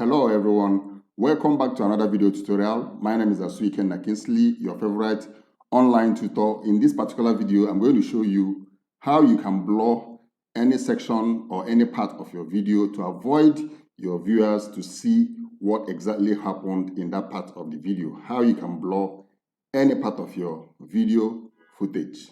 Hello everyone, welcome back to another video tutorial. My name is Asuiken Kinsley, your favorite online tutor. In this particular video, I'm going to show you how you can blur any section or any part of your video to avoid your viewers to see what exactly happened in that part of the video. How you can blur any part of your video footage.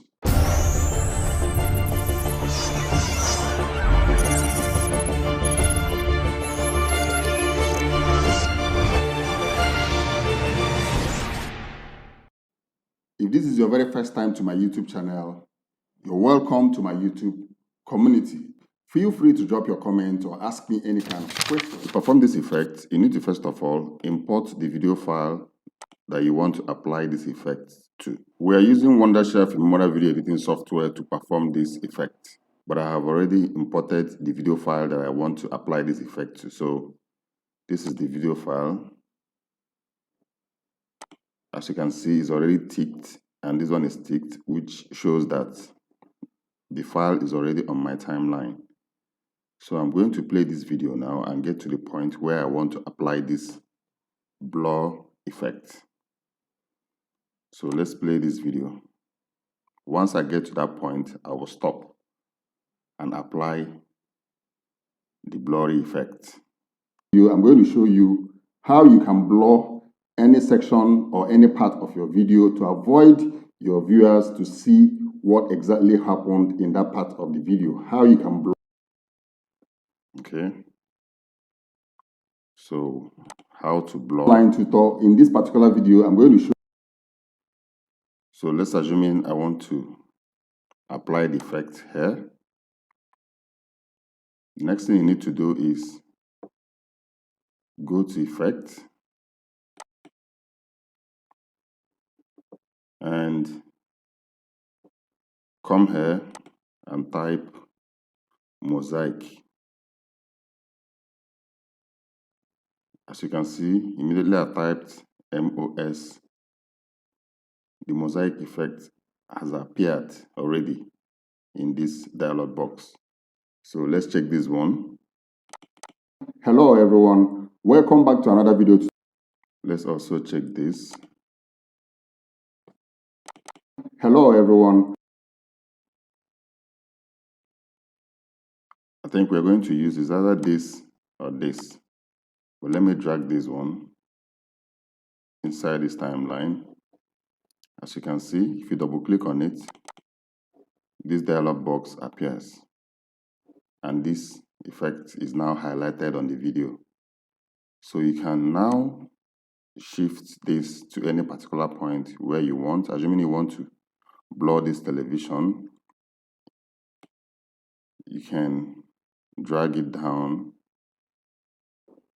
If this is your very first time to my YouTube channel, you're welcome to my YouTube community. Feel free to drop your comment or ask me any kind of question. To perform this effect, you need to first of all import the video file that you want to apply this effect to. We are using Wondershare Filmora video editing software to perform this effect, but I have already imported the video file that I want to apply this effect to. So this is the video file. As you can see, it's already ticked, and this one is ticked, which shows that the file is already on my timeline. So I'm going to play this video now and get to the point where I want to apply this blur effect. So let's play this video. Once I get to that point, I will stop and apply the blurry effect. I'm going to show you how you can blur any section or any part of your video to avoid your viewers to see what exactly happened in that part of the video. How you can blur. Okay. So how to blur. Online tutor. In this particular video, I'm going to show. So let's assume I want to apply the effect here. The next thing you need to do is go to effect and come here and type mosaic. As you can see, immediately I typed MOS. The mosaic effect has appeared already in this dialog box. So let's check this one. Hello everyone, welcome back to another video. Let's also check this. Hello everyone. I think we're going to use is either this or this. But let me drag this one inside this timeline. As you can see, if you double click on it, this dialog box appears. And this effect is now highlighted on the video. So you can now shift this to any particular point where you want. Assuming you want to blur this television, you can drag it down,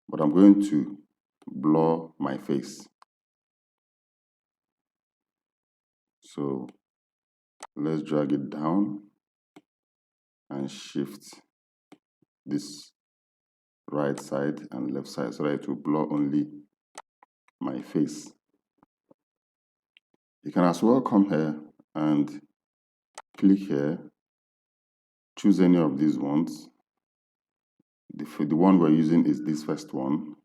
but I'm going to blur my face. So let's drag it down and shift this right side and left side so that it will blur only my face. You can as well come here and click here, choose any of these ones. The one we're using is this first one.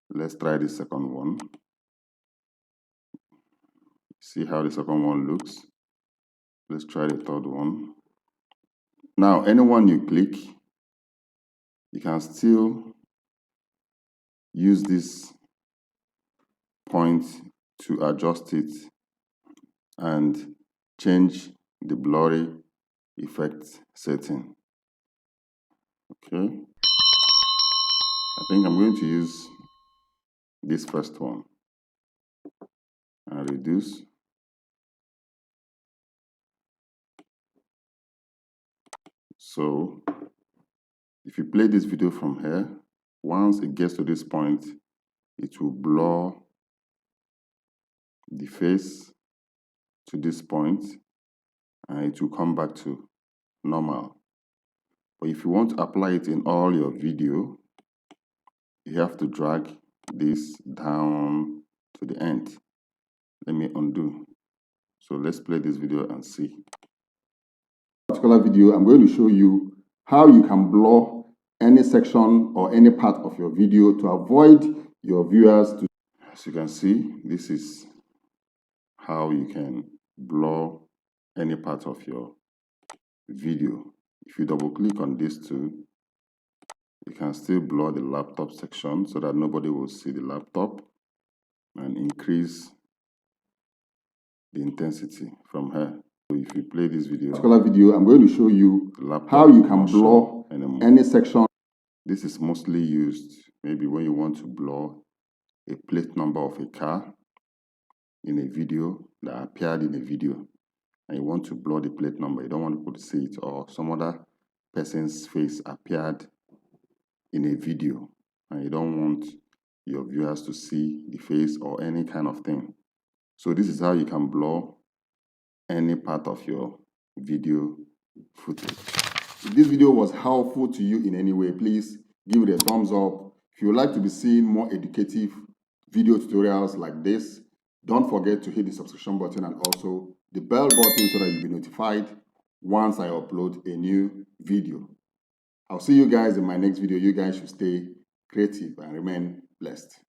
Let's try the second one. See how the second one looks. Let's try the third one. Now, anyone you click, you can still use this point to adjust it and change the blurry effect setting. Okay. I think I'm going to use this first one and reduce. So if you play this video from here, once it gets to this point, it will blur the face to this point and it will come back to normal. But if you want to apply it in all your video, you have to drag this down to the end. Let me undo. So let's play this video and see. In this particular video, I'm going to show you how you can blur any section or any part of your video to avoid your viewers to. As you can see, this is how you can blur any part of your video. If you double click on this two, you can still blur the laptop section so that nobody will see the laptop, and increase the intensity from here. So if you play this particular video, I'm going to show you how you can blur any section. This is mostly used maybe when you want to blur a plate number of a car in a video that appeared in a video, and you want to blur the plate number. You don't want people to see it, or some other person's face appeared in a video and you don't want your viewers to see the face or any kind of thing. So this is how you can blur any part of your video footage. If this video was helpful to you in any way, please give it a thumbs up. If you would like to be seeing more educative video tutorials like this, don't forget to hit the subscription button and also the bell button so that you'll be notified once I upload a new video. I'll see you guys in my next video. You guys should stay creative and remain blessed.